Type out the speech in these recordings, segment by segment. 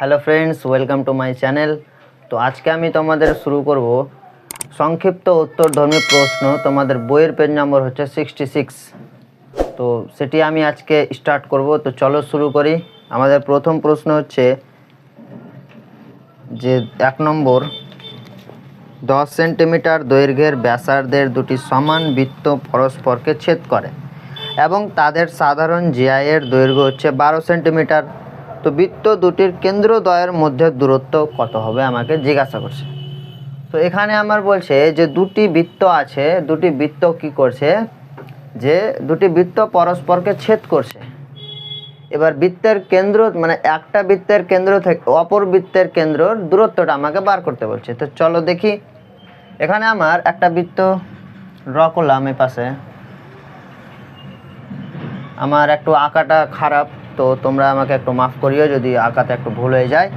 Hello friends, welcome to my channel. তো আজকে আমি তোমাদের শুরু করব সংক্ষিপ্ত উত্তরধর্মী প্রশ্ন। তোমাদের বইয়ের পেজ নম্বর হচ্ছে 66। তো সেটি আমি আজকে স্টার্ট করব। তো চলো শুরু করি। আমাদের প্রথম প্রশ্ন হচ্ছে যে 1 নম্বর, 10 সেন্টিমিটার দৈর্ঘ্যের ব্যাসার্ধের দুটি সমান বৃত্ত পরস্পরকে ছেদ করে এবং তাদের সাধারণ জিআইয়ের দৈর্ঘ্য হচ্ছে 12 সেন্টিমিটার। তো বৃত্ত দুটির কেন্দ্রদ্বয়ের মধ্যে দূরত্ব কত হবে আমাকে জিজ্ঞাসা করছে। তো এখানে আমার বলছে যে দুটি বৃত্ত আছে, দুটি বৃত্ত কি করছে, যে দুটি বৃত্ত পরস্পরকে ছেদ করছে। এবার বৃত্তের কেন্দ্র মানে একটা বৃত্তের কেন্দ্র থেকে অপর বৃত্তের কেন্দ্রর দূরত্বটা আমাকে বার করতে বলছে। তো চলো দেখি। এখানে আমার একটা বৃত্ত ড্র করলাম। এই পাশে আমার একটু আঁকাটা খারাপ, তো তোমরা আমাকে একটু মাফ করিও যদি আঁকাতে একটু ভুল হয়ে যায়।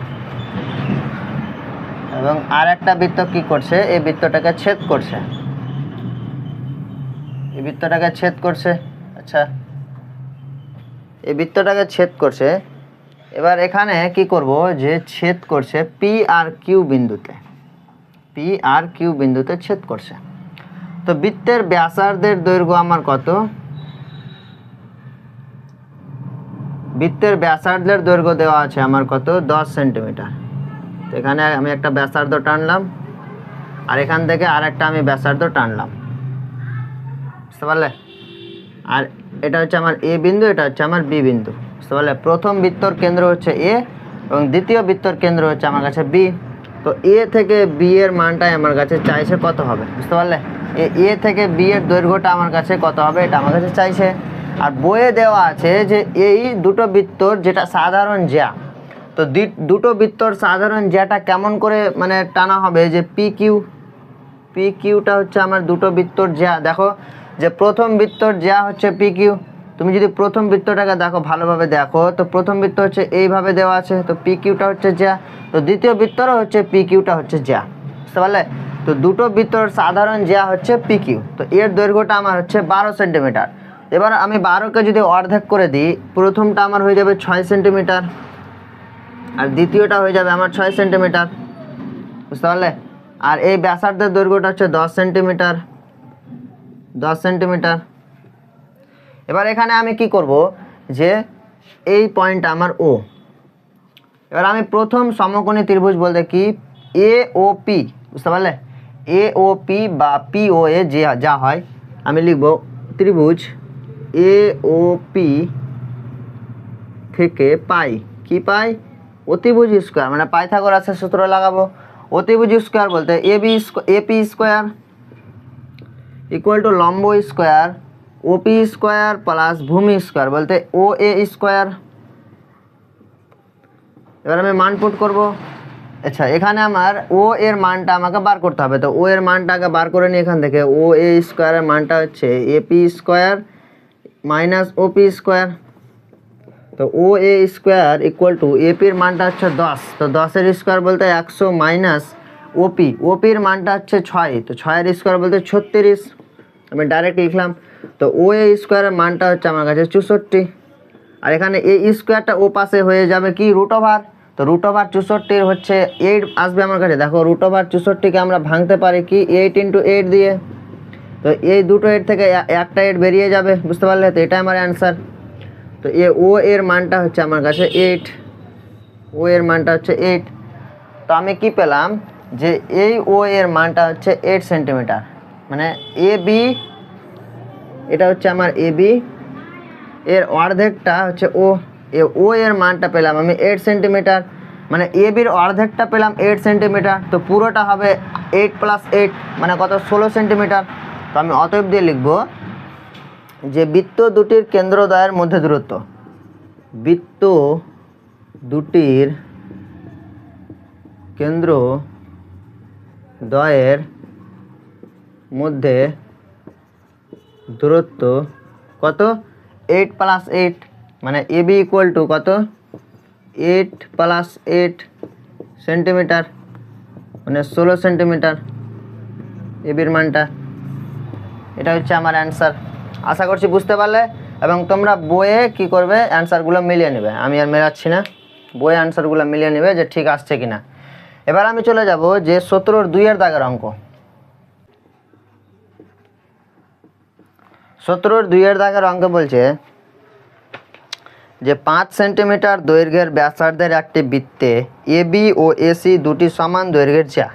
এবং আর একটা বৃত্ত কি করছে, এই বৃত্তটাকে ছেদ করছে, এই বৃত্তটাকে ছেদ করছে। আচ্ছা, এই বৃত্তটাকে ছেদ করছে। এবার এখানে কি করব, যে ছেদ করছে পি আর কিউ বিন্দুতে, পি আর কিউ বিন্দুতে ছেদ করছে। তো বৃত্তের ব্যাসার্ধের দৈর্ঘ্য আমার কত, বৃত্তের ব্যাসার্ধের দৈর্ঘ্য দেওয়া আছে আমার কত, 10 সেন্টিমিটার। তো এখানে আমি একটা ব্যাসার্ধ টানলাম আর এখান থেকে আর একটা আমি ব্যাসার্ধ টানলাম, বুঝতে পারলে? আর এটা হচ্ছে আমার এ বিন্দু, এটা হচ্ছে আমার বি বিন্দু, বুঝতে পারলে? প্রথম বৃত্তর কেন্দ্র হচ্ছে এ এবং দ্বিতীয় বৃত্তর কেন্দ্র হচ্ছে আমার কাছে বি। তো এ থেকে বি এর মানটাই আমার কাছে চাইছে কত হবে, বুঝতে পারলে? এ থেকে বি এর দৈর্ঘ্যটা আমার কাছে কত হবে এটা আমার কাছে চাইছে। আর বইয়ে দেওয়া আছে যে এই দুটো বৃত্তর যেটা সাধারণ জ্যা, তো দুটো বৃত্তর সাধারণ জ্যাটা কেমন করে মানে টানা হবে, যে পি কিউটা হচ্ছে আমার দুটো বৃত্তর জ্যা। দেখো যে প্রথম বৃত্তর জ্যা হচ্ছে পি কিউ। তুমি যদি প্রথম বৃত্তটাকে দেখো ভালোভাবে দেখো, তো প্রথম বৃত্ত হচ্ছে এইভাবে দেওয়া আছে, তো পি কিউটা হচ্ছে জ্যা। তো দ্বিতীয় বৃত্তরও হচ্ছে পি কিউটা হচ্ছে জ্যা, বুঝতে পারলে? তো দুটো বৃত্তর সাধারণ জ্যা হচ্ছে পি কিউ। তো এর দৈর্ঘ্যটা আমার হচ্ছে 12 সেন্টিমিটার। এবার আমি 12কে যদি অর্ধেক করে দিই, প্রথমটা আমার হয়ে যাবে 6 সেন্টিমিটার আর দ্বিতীয়টা হয়ে যাবে আমার 6 সেন্টিমিটার, বুঝতে পারলে? আর এই ব্যাসার্ধের দৈর্ঘ্যটা হচ্ছে 10 সেন্টিমিটার, 10 সেন্টিমিটার। এবার এখানে আমি কি করব, যে এই পয়েন্টটা আমার ও। এবার আমি প্রথম সমকোণী ত্রিভুজ বলতে কি এ ও পি, বুঝতে পারলে? এ ও পি বা পি ও এ যে যা হয়, আমি লিখব ত্রিভুজ এ ও পি থেকে পাই, কি পাই, অতিভুজ স্কোয়ার, মানে পাইথাগোরাসের সূত্র লাগাবো। অতিভুজ স্কোয়ার বলতে এপি স্কোয়ার ইকুয়াল টু লম্ব স্কোয়ার ওপি স্কোয়ার প্লাস ভূমি স্কোয়ার বলতে ও এ স্কোয়ার। এবার আমি মান পুট করব। আচ্ছা, এখানে আমার ও এর মানটা আমাকে বার করতে হবে। তো ও এর মানটা আগে বার করে নিই এখান থেকে। ও এ স্কোয়ারের মানটা হচ্ছে AP square minus OP square. তো O A square equal to এপির মানটা হচ্ছে 10, তো 10-এর স্কোয়ার বলতে 100 মাইনাস ওপির মানটা হচ্ছে 6, তো 6-এর স্কোয়ার বলতে 36, আমি ডাইরেক্ট লিখলাম। তো ও এ স্কোয়ারের মানটা হচ্ছে আমার কাছে 64। আর এখানে এ স্কোয়ারটা ও পাশে হয়ে যাবে কি রুট ওভার, তো রুট ওভার 64 হচ্ছে 8 আসবে আমার কাছে। দেখো রুট ওভার 64কে আমরা ভাঙতে পারি কি 8 × 8 দিয়ে, তো এই দুটো 8 থেকে একটা 8 বেরিয়ে যাবে, বুঝতে পারলে? তো এটা আমার অ্যান্সার। তো ও এর মানটা হচ্ছে আমার কাছে 8, ও এর মানটা হচ্ছে 8। তো আমি কি পেলাম, যে এই ও এর মানটা হচ্ছে 8 সেন্টিমিটার, মানে এ বি, এটা হচ্ছে আমার এ বি, এর অর্ধেকটা হচ্ছে ও এর মানটা পেলাম আমি 8 সেন্টিমিটার, মানে এ বির অর্ধেকটা পেলাম 8 সেন্টিমিটার। তো পুরোটা হবে 8 + 8 মানে কত, 16 সেন্টিমিটার। তো আমি অতএব দিয়ে লিখব যে বৃত্ত দুটির কেন্দ্রদ্বয়ের মধ্যে দূরত্ব, বৃত্ত দুটির কেন্দ্রদ্বয়ের মধ্যে দূরত্ব কত, 8 + 8 মানে এ বি ইকুয়াল টু কত, 8 + 8 সেন্টিমিটার মানে 16 সেন্টিমিটার এ বির মানটা। এটা হচ্ছে আমার অ্যান্সার। আশা করছি বুঝতে পারলে এবং তোমরা বইয়ে কি করবে, অ্যান্সারগুলো মিলিয়ে নেবে। আমি আর মেলাচ্ছি না, বই আনসারগুলো মিলিয়ে নেবে যে ঠিক আসছে কিনা। এবার আমি চলে যাব যে 17-2 দাগের অঙ্ক। 17-2 দাগের অঙ্ক বলছে যে 5 সেন্টিমিটার দৈর্ঘ্যের ব্যাসার্ধের একটি বৃত্তে এবি ও এসি দুটি সমান দৈর্ঘ্যের যা।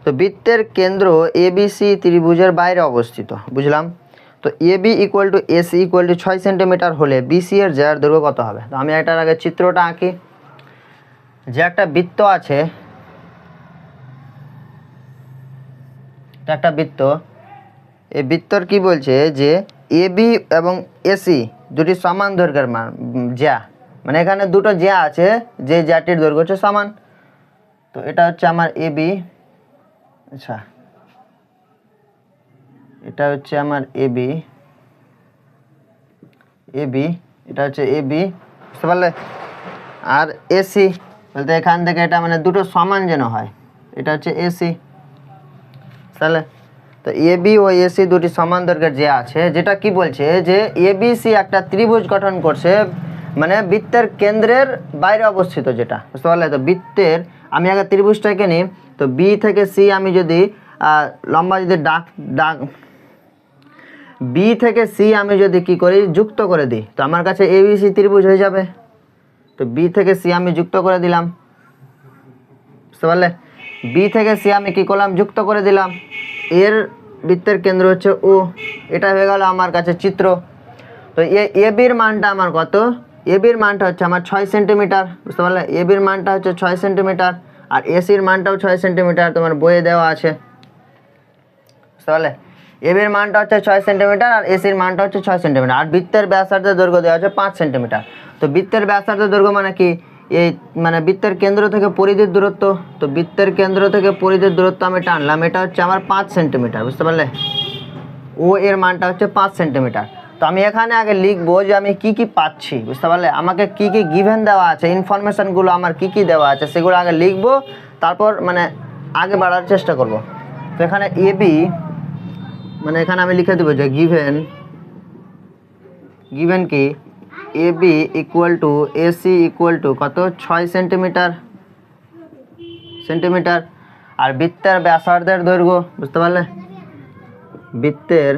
তো বৃত্তের কেন্দ্র এবিসি ত্রিভুজের বাইরে অবস্থিত, বুঝলাম। তো AB equal to AC equal to 6 centimetre হলে বিসি এর জ্যার দৈর্ঘ্য কত হবে? তো আমি এটার আগে চিত্রটা আঁকি। যে একটা বৃত্ত আছে, একটা বৃত্ত, এই বৃত্তর কি বলছে যে এবি এবং এসি দুটি সমান দৈর্ঘ্যের জ্যা, মানে এখানে দুটো জ্যা আছে, যে জ্যাটির দৈর্ঘ্য হচ্ছে সমান। তো এটা হচ্ছে আমার এবি, আচ্ছা এটা হচ্ছে আমার এবি, এটা হচ্ছে এবি, বুঝতে পারলে? আর এসি বলতে এখান থেকে এটা মানে দুটো সমান যেন হয়, এটা হচ্ছে এসি, তাহলে তো এবি ও এসি দুটি সমান দৈর্ঘ্যের যে আছে, যেটা কি বলছে যে এবিসি একটা ত্রিভুজ গঠন করছে, মানে বৃত্তের কেন্দ্রের বাইরে অবস্থিত, যেটা, বুঝতে পারলে? তো বৃত্তের আমি আগে ত্রিভুজটাকে নিই, তো বি থেকে সি আমি যদি লম্বা যদি বি থেকে সি আমি যদি কি করি যুক্ত করে দিই, তো আমার কাছে এবিসি ত্রিভুজ হয়ে যাবে। তো বি থেকে সি আমি যুক্ত করে দিলাম, বুঝতে পারলে? বি থেকে সি আমি কি করলাম, যুক্ত করে দিলাম। এর বৃত্তের কেন্দ্র হচ্ছে ও, এটা হয়ে গেল আমার কাছে চিত্র। তো এবির মানটা আমার কত? এবির মানটা হচ্ছে আমার 6 সেন্টিমিটার, বুঝতে পারলে? এবির মানটা হচ্ছে 6 সেন্টিমিটার, আর এসির মানটাও 6 সেন্টিমিটার, তোমার বইয়ে দেওয়া আছে, বুঝতে পারলে? এবির মানটা হচ্ছে 6 সেন্টিমিটার আর এসির মানটা হচ্ছে 6 সেন্টিমিটার, আর বৃত্তের ব্যাসার্ধের দৈর্ঘ্য দেওয়া আছে 5 সেন্টিমিটার। তো বৃত্তের ব্যাসার্ধের দৈর্ঘ্য মানে কি? এই মানে বৃত্তের কেন্দ্র থেকে পরিধির দূরত্ব। তো বৃত্তের কেন্দ্র থেকে পরিধির দূরত্ব আমি টানলাম, এটা হচ্ছে আমার 5 সেন্টিমিটার, বুঝতে পারলে? ও এর মানটা হচ্ছে 5 সেন্টিমিটার। তো আমি এখানে আগে লিখবো যে আমি কি কি পাচ্ছি, বুঝতে পারলে? আমাকে কি কি গিভেন দেওয়া আছে, ইনফরমেশনগুলো আমার কি কি দেওয়া আছে সেগুলো আগে লিখবো, তারপর মানে আগে বাড়ার চেষ্টা করব। তো এখানে এবি মানে এখানে আমি লিখে দেবো যে গিভেন কি AB equal to AC equal to কত? 6 সেন্টিমিটার, আর বৃত্তের ব্যাসার্ধের দৈর্ঘ্য, বুঝতে পারলে? বৃত্তের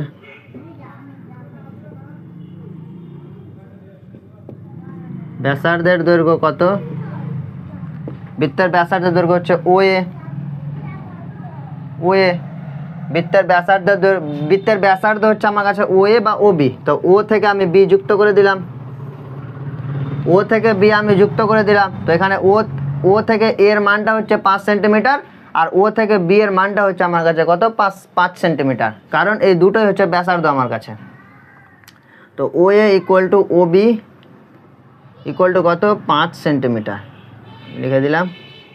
ব্যাসার্ধের দৈর্ঘ্য কত? বৃত্তের ব্যাসার্ধের দৈর্ঘ্য হচ্ছে ওএ। বৃত্তের ব্যাসার্ধ হচ্ছে আমার কাছে ওএ বা ওবি। তো ও থেকে আমি বি যুক্ত করে দিলাম, ও থেকে বি আমি যুক্ত করে দিলাম। তো এখানে ও থেকে এর মানটা হচ্ছে 5 সেন্টিমিটার, আর ও থেকে বি এর মানটা হচ্ছে আমার কাছে কত? 5 সেন্টিমিটার, কারণ এই দুটোই হচ্ছে ব্যাসার্ধ আমার কাছে। তো OA equal to OB equal to কত? 5 সেন্টিমিটার, লিখে দিলাম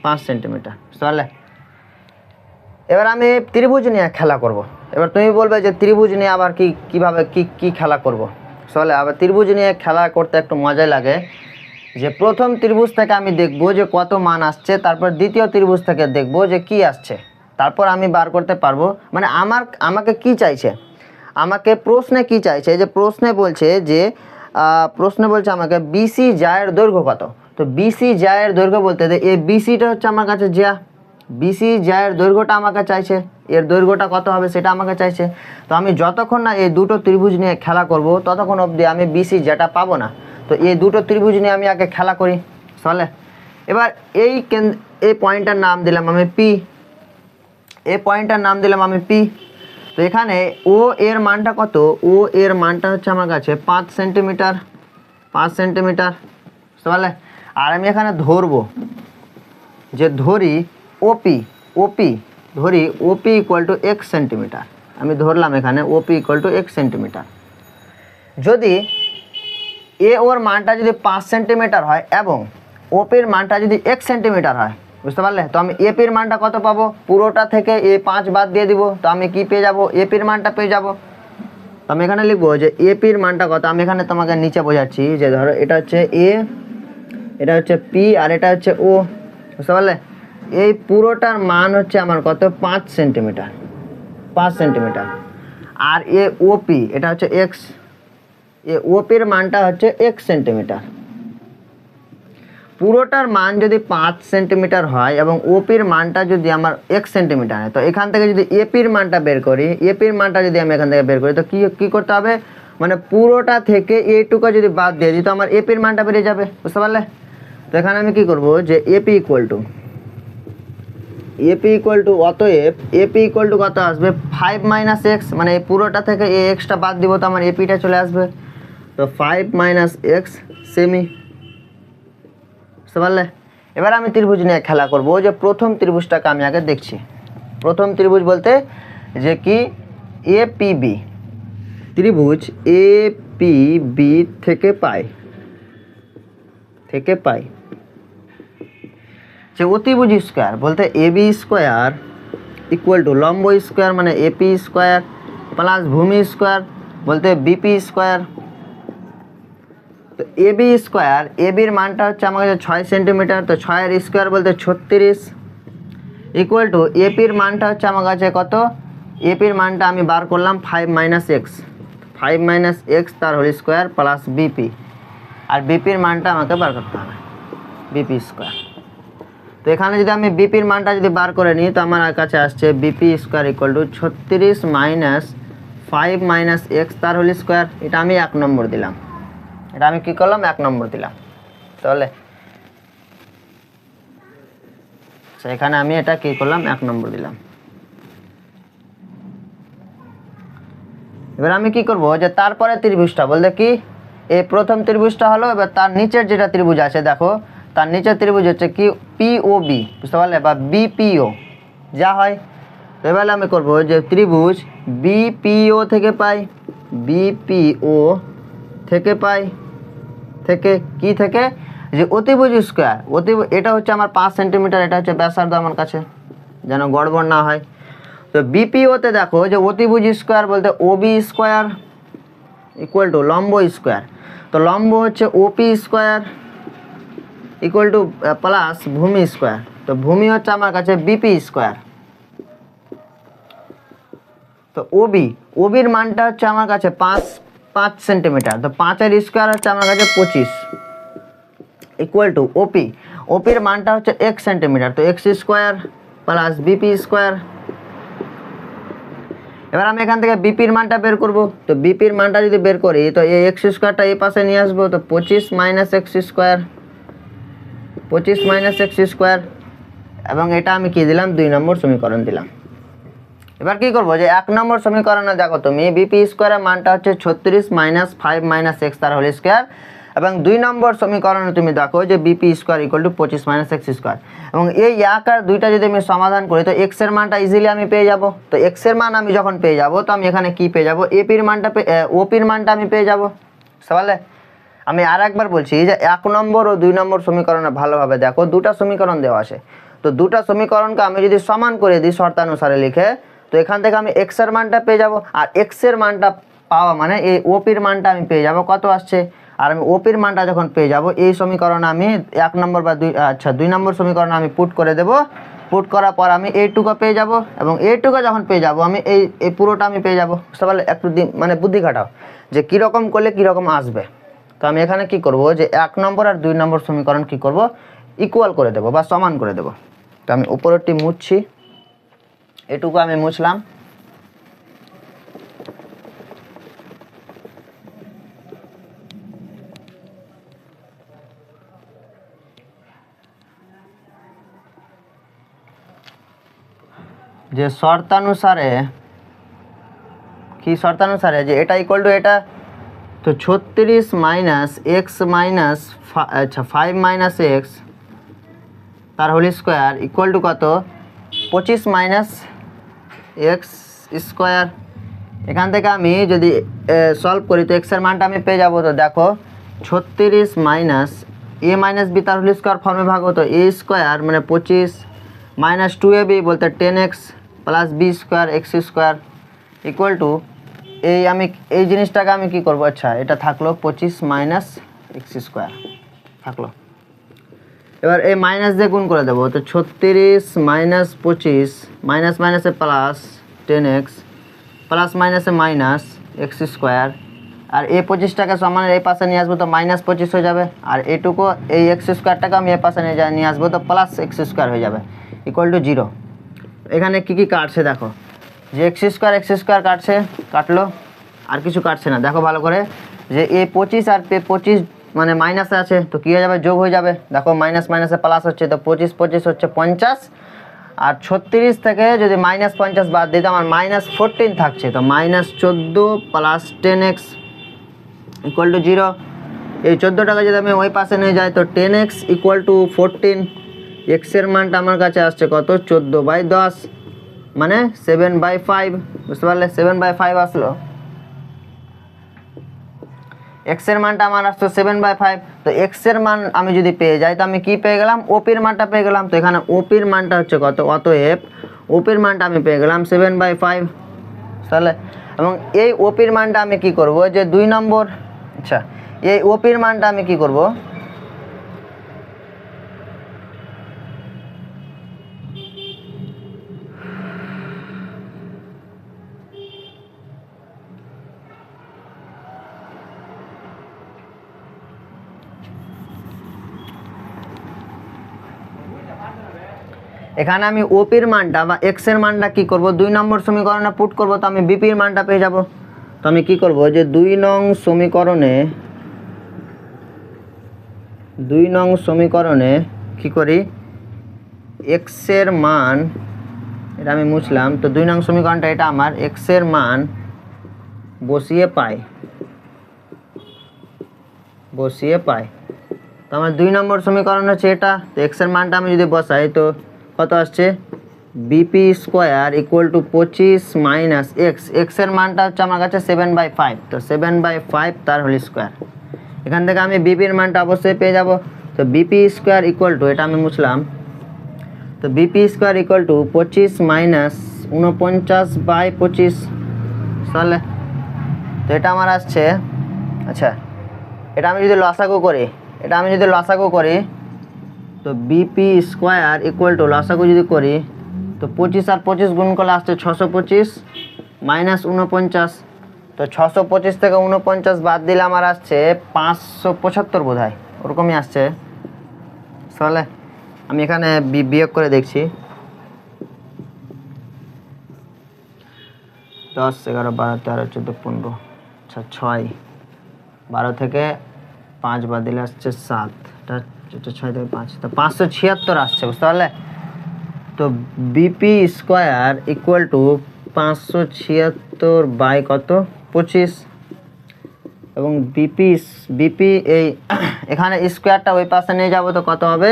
5 সেন্টিমিটার, বুঝতে পারলে? এবার আমি ত্রিভুজ নিয়ে খেলা করব। এবার তুমি বলবে যে ত্রিভুজ নিয়ে আবার কিভাবে কি খেলা করব? চলে, আবার ত্রিভুজ নিয়ে খেলা করতে একটু মজাই লাগে। যে প্রথম ত্রিভুজ থেকে আমি দেখব যে কত মান আসছে, তারপর দ্বিতীয় ত্রিভুজ থেকে দেখব যে কি আসছে, তারপর আমি বার করতে পারবো মানে আমাকে কি চাইছে, আমাকে প্রশ্নে কি চাইছে। যে প্রশ্নে বলছে আমাকে বিসি জ্যায়ের দৈর্ঘ্য কত। তো বিসি জ্যায়ের দৈর্ঘ্য বলতে এই বিসিটা হচ্ছে আমার কাছে জ্যা, বিসি জ্যায়ের দৈর্ঘ্যটা আমাকে চাইছে, এর দৈর্ঘ্যটা কত হবে সেটা আমাকে চাইছে। তো আমি যতক্ষণ না এই দুটো ত্রিভুজ নিয়ে খেলা করব ততক্ষণ অবধি আমি বিসি জ্যাটা পাবো না। তো এই দুটো ত্রিভুজ নিয়ে আমি আগে খেলা করি, চলে। এবার এই পয়েন্টটার নাম দিলাম আমি পি, এই পয়েন্টটার নাম দিলাম আমি পি। তো এখানে ও এর মানটা কত? ও এর মানটা হচ্ছে আমার কাছে 5 সেন্টিমিটার, বুঝতে পারলে? আর আমি এখানে ধরবো যে ধরি ওপি ইকুয়াল টু 1 সেন্টিমিটার। আমি ধরলাম এখানে ওপি ইকুয়াল টু 1 সেন্টিমিটার। যদি ওর মানটা যদি 5 সেন্টিমিটার হয় এবং ওপির মানটা যদি 1 সেন্টিমিটার হয়, বুঝতে পারলে? তো আমি এপির মানটা কত পাবো? পুরোটা থেকে 5 বাদ দিয়ে দিব, তো আমি কি পেয়ে যাব? এপির মানটা পেয়ে যাব। তো আমি এখানে লিখবো যে এপির মানটা কত। আমি এখানে তোমাকে নিচে বোঝাচ্ছি যে ধরো এটা হচ্ছে এ, এটা হচ্ছে পি, আর এটা হচ্ছে ও, বুঝতে পারলে? এই পুরোটার মান হচ্ছে আমার কত? 5 সেন্টিমিটার। আর ওপি এটা হচ্ছে ওপির মানটা হচ্ছে 1 সেন্টিমিটার। পুরোটার মান যদি 5 সেন্টিমিটার হয় এবং ওপির মানটা যদি আমার 1 সেন্টিমিটার হয়, তো এখান থেকে যদি এপির মানটা বের করি, এপির মানটা যদি আমি এখান থেকে বের করি, তো কি করতে হবে, মানে পুরোটা থেকে এইটুকু যদি বাদ দিয়ে দিই তো আমার এপির মানটা বেরিয়ে যাবে, বুঝতে পারলে? তো এখানে আমি কি করব যে এপি ইকুয়াল টু অতএব এপি ইকুয়াল টু কত আসবে 5 মাইনাস এক্স, মানে এই পুরোটা থেকে এই এক্সটা বাদ দিব তো আমার এপিটা চলে আসবে, তো 5 মাইনাস এক্স সেমি, বুঝতে পারলে? এবার আমি ত্রিভুজ নিয়ে খেলা করব। যে প্রথম ত্রিভুজটাকে আমি আগে দেখছি। প্রথম ত্রিভুজ বলতে যে কি এপিবি, ত্রিভুজ এপিবি থেকে পাই যে অতিভুজ স্কোয়ার বলতে এবি স্কোয়ার ইকুয়াল টু লম্ব স্কোয়ার মানে এপি স্কোয়ার প্লাস ভূমি স্কোয়ার বলতে বিপি স্কোয়ার। তো এবি স্কোয়ার, এবির মানটা হচ্ছে আমার কাছে 6 সেন্টিমিটার, তো 6 এর স্কোয়ার বলতে 36 ইকুয়াল টু এপির মানটা হচ্ছে আমার কাছে কত, এপির মানটা আমি বার করলাম 5 মাইনাস এক্স তার হোল স্কোয়ার প্লাস বিপি, আর বিপির মানটা আমাকে বার করতে হবে বিপি স্কোয়ার। তো এখানে যদি আমি বিপির মানটা যদি বার করে নিই তো আমার কাছে আসছে BP square equal two 36 minus 5 minus x তার হোল স্কোয়ার। এটা আমি 1 নম্বর দিলাম, এটা আমি কী করলাম 1 নম্বর দিলাম। তাহলে এখানে আমি এটা কী করলাম 1 নম্বর দিলাম। এবার আমি কি করব যে তারপরে ত্রিভুজটা বলতে কি এই প্রথম ত্রিভুজটা হলো, এবার তার নিচের যেটা ত্রিভুজ আছে দেখো, তার নিচের ত্রিভুজ হচ্ছে কি পিওবি, বুঝতে পারলে, বা বিপিও যা হয়। তো এবার আমি করব যে ত্রিভুজ বিপিও থেকে পাই থেকে কি থেকে যে অতিভুজ স্কোয়ার, এটা হচ্ছে আমার 5 সেন্টিমিটার, এটা হচ্ছে ব্যাসার্ধ আমার কাছে, যেন গড়বড় না হয়। তো বিপিওতে দেখো যে অতিভুজ স্কোয়ার বলতে ওবি স্কোয়ার ইকুয়াল টু লম্ব স্কোয়ার, তো লম্ব হচ্ছে ওপি স্কোয়ার ইকুয়াল টু প্লাস ভূমি স্কোয়ার, তো ভূমি হচ্ছে আমার কাছে বিপি স্কোয়ার। তো ওবির মানটা হচ্ছে আমার কাছে 5 সেন্টিমিটার, তো 5 এর স্কোয়ার হচ্ছে আমার কাছে 25 ইকুয়াল টু ওপির মানটা হচ্ছে 1 সেন্টিমিটার, তো x square plus BP square. এবার আমি এখান থেকে বিপির মানটা বের করব, তো বিপির মানটা যদি বের করি তো এই এক্স স্কোয়ারটা এই পাশে নিয়ে আসবো, তো 25 মাইনাস এক্স স্কোয়ার, এবং এটা আমি কি দিলাম 2 নম্বর সমীকরণ দিলাম। এবার কি করব যে 1 নম্বর সমীকরণে দেখো তুমি বিপি স্কোয়ারের মানটা হচ্ছে 36 মাইনাস 5 মাইনাস এক্স তার হোল স্কোয়ার, এবং 2 নম্বর সমীকরণে তুমি দেখো যে BP square equal two 25 minus x square, এবং এই 1 আর 2টা যদি আমি সমাধান করি তো এক্স এর মানটা ইজিলি আমি পেয়ে যাব। তো এক্স এর মান আমি যখন পেয়ে যাব তো আমি এখানে কি পেয়ে যাব, ওপির মানটা আমি পেয়ে যাব, বুঝতে পারলে? আমি আর একবার বলছি যে 1 নম্বর ও 2 নম্বর সমীকরণে ভালোভাবে দেখো, 2টা সমীকরণ দেওয়া আছে, তো 2টা সমীকরণকে আমি যদি সমান করে দিই শর্তানুসারে লিখে, তো এখান থেকে আমি এক্স এর মানটা পেয়ে যাব, আর এক্স এর মানটা পাওয়া মানে এই ওপির মানটা আমি পেয়ে যাব কত আসছে, আর আমি ওপির মানটা যখন পেয়ে যাব এই সমীকরণে আমি 1 নম্বর বা 2 নম্বর সমীকরণে আমি পুট করে দেব, পুট করার পর আমি এইটুকু পেয়ে যাব, এবং এইটুকু যখন পেয়ে যাব আমি এই পুরোটা আমি পেয়ে যাব, বুঝতে পারলে? একটু মানে বুদ্ধি খাটাও যে কীরকম করলে কীরকম আসবে। তো আমি এখানে কি করব যে 1 নম্বর আর 2 নম্বর সমীকরণ কি করব, ইকুয়াল করে দেব বা সমান করে দেব। তো আমি উপরেরটি মুছছি, এটুকু আমি মুছলাম। যে শর্তানুসারে যে এটা ইকুয়াল টু এটা, তো 36 minus x minus 5 minus x তার হোল স্কোয়ার ইকুয়াল টু কত 25 মাইনাস এক্স স্কোয়ার। এখান থেকে আমি যদি সলভ করি তো এক্সের মানটা আমি পেয়ে যাবো, তো দেখো 36 মাইনাস এ মাইনাস বি তার হোল স্কোয়ার ফর্মে ভাগ হতো এ স্কোয়ার মানে 25 মাইনাস 2ab বলতে 10x plus B square x square equal to এই জিনিসটাকে আমি কি করব, আচ্ছা এটা থাকলো 25 মাইনাস এক্স স্কোয়ার থাকলো। এবার এই মাইনাস দিয়ে গুণ করে দেবো, তো 36 মাইনাস 25 মাইনাস মাইনাসে প্লাস 10x প্লাস মাইনাসে মাইনাস এক্স স্কোয়ার, আর এই 25টাকে সমান এই পাশে নিয়ে আসবো তো -25 হয়ে যাবে, আর এইটুকু এই এক্স স্কোয়ারটাকে আমি এই পাশে নিয়ে আসবো তো +x² হয়ে যাবে =0। এখানে কি কি কাটছে দেখো, যে এক্স স্কোয়ার কাটলো, আর কিছু কাটছে না। দেখো ভালো করে যে এই 25 আর 25 মানে মাইনাসে আছে তো কী হয়ে যাবে, যোগ হয়ে যাবে। দেখো মাইনাস মাইনাসে প্লাস হচ্ছে তো 25 হচ্ছে 50, আর 36 থেকে যদি -50 বাদ দিই তো আমার -14 থাকছে, তো -14 + 10x = 0। এই 14টাকে যদি আমি ওই পাশে নিয়ে যাই তো 10x = 14। এক্সের মানটা আমার কাছে আসছে কত, 14/10 মানে 7/5, বুঝতে পারলে 7/5 আসলো। এক্সের মানটা আমার আসতো 7/5, তো এক্সের মান আমি যদি পেয়ে যাই তো আমি কি পেয়ে গেলাম, ওপির মানটা পেয়ে গেলাম। তো এখানে ওপির মানটা হচ্ছে কত, অতএব ওপির মানটা আমি পেয়ে গেলাম 7/5, তাহলে। এবং এই ওপির মানটা আমি কি করব, যে 2 নম্বর, আচ্ছা এই ওপির মানটা আমি কি করব, এখানে আমি ওপির মানটা বা এক্সের মানটা কি করব, 2 নম্বর সমীকরণে পুট করব, তো আমি বিপির মানটা পেয়ে যাব। তো আমি কি করব, যে 2 নং সমীকরণে কি করি, এক্সের মান, এটা আমি মুছলাম, তো 2 নং সমীকরণটা এটা আমার এক্সের মান বসিয়ে পাই। তো আমার 2 নম্বর সমীকরণ হচ্ছে এটা, তো এক্সের মানটা আমি যদি বসাই তো কত আসছে, বিপি স্কোয়ার = 25 - x, এক্সের মানটা হচ্ছে আমার কাছে 7/5, তো 7/5 তার হোল স্কোয়ার। এখান থেকে আমি বিপির মানটা অবশ্যই পেয়ে যাব। তো বিপি স্কোয়ার = এটা আমি মুছলাম, তো বিপি স্কোয়ার = 25 - 49/25, তাহলে তো এটা আমার আসছে, আচ্ছা এটা আমি যদি লসাগু করি, তো বিপি স্কোয়ার = লসাগু যদি করি তো 25 আর 25 গুণ করলে আসছে 625 - 49, তো 625 থেকে 49 বাদ দিলে আমার আসছে 575 বোধ হয়, ওরকমই আসছে। তাহলে আমি এখানে বিয়োগ করে দেখছি, 10 11 12 13 14 15, আচ্ছা 6, 12 থেকে 5 বাদ দিলে আসছে 7, এটা 6 থেকে 5, তো 576 আসছে, বুঝতে পারলে। তো বিপি স্কোয়ার = 576 কত 25, এবং বিপি এই এখানে স্কোয়ারটা ওই পাশে নিয়ে যাব তো কত হবে,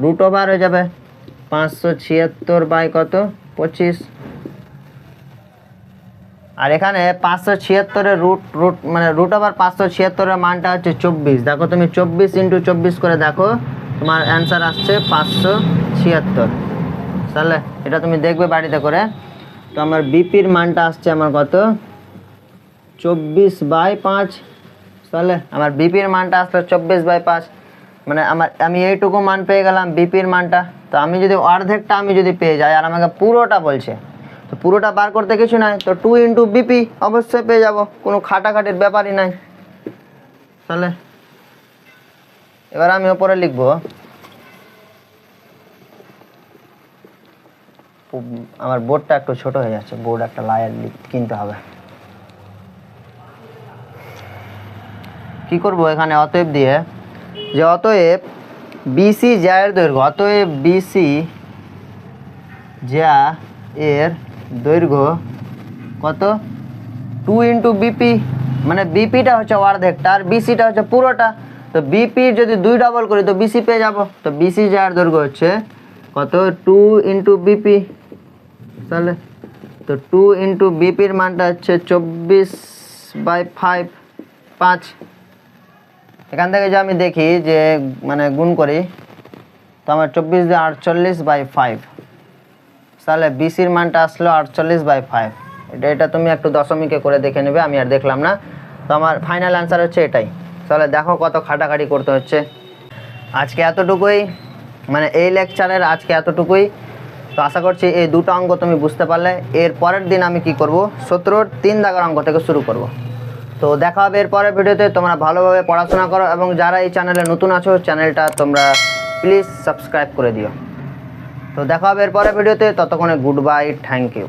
√ওভার হয়ে যাবে 576 কত 25, আর এখানে 576-এর রুট মানে √ওভার 576-এর মানটা হচ্ছে 24। দেখো তুমি 24 × 24 করে দেখো, তোমার অ্যান্সার আসছে 576। তাহলে এটা তুমি দেখবে বাড়িতে করে। তো আমার বিপির মানটা আসছে আমার কত, 24/5, তাহলে আমার বিপির মানটা আসলো 24/5, মানে আমি এইটুকু মান পেয়ে গেলাম বিপির মানটা। তো আমি যদি অর্ধেকটা আমি যদি পেয়ে যাই, আর আমাকে পুরোটা বলছে, তো পুরোটা বার করতে কিছু নাই, তো 2 × বিপি অবশ্যই পেয়ে যাব, কোনো খাটাখাটির ব্যাপারই নাই। তাহলে এবার আমি ওপরে লিখব, আমার বোর্ডটা একটু ছোট হয়ে যাচ্ছে, বোর্ড একটা লায়ার কিনতে হবে। কি করব এখানে অতএব দিয়ে, যে অতএব বিসি জ্যা এর দৈর্ঘ্য, অতএব বিসি জ্যা এর দৈর্ঘ্য কত, 2 × বিপি, মানে বিপিটা হচ্ছে অর্ধেকটা আর বিসিটা হচ্ছে পুরোটা। তো বিপির যদি 2 ডবল করি তো বিসি পেয়ে যাব। তো বিসি জ্যা এর দৈর্ঘ্য হচ্ছে কত, 2 × বিপি, তাহলে তো 2 × বিপির মানটা হচ্ছে 24/5। এখান থেকে যে আমি দেখি যে মানে গুণ করি, তো আমার 24 দিয়ে 48/5, তাহলে বিসির মানটা আসলো 48/5। এটা তুমি একটু দশমিকে করে দেখে নেবে, আমি আর দেখলাম না। তো আমার ফাইনাল অ্যান্সার হচ্ছে এটাই। তাহলে দেখো কত খাটাখাটি করতে হচ্ছে। আজকে এতটুকুই, মানে এই লেকচারের আজকে এতটুকুই। তো আশা করছি এই দুটো অঙ্ক তুমি বুঝতে পারলে। এর পরের দিন আমি কি করব, 17-র 3 দাগের অঙ্ক থেকে শুরু করব। তো দেখা হবে এর পরের ভিডিওতে। তোমরা ভালোভাবে পড়াশোনা করো এবং যারা এই চ্যানেলে নতুন আছো চ্যানেলটা তোমরা প্লিজ সাবস্ক্রাইব করে দিও। তো দেখা হবে এর পরের ভিডিওতে, ততক্ষণে গুড বাই, থ্যাংক ইউ।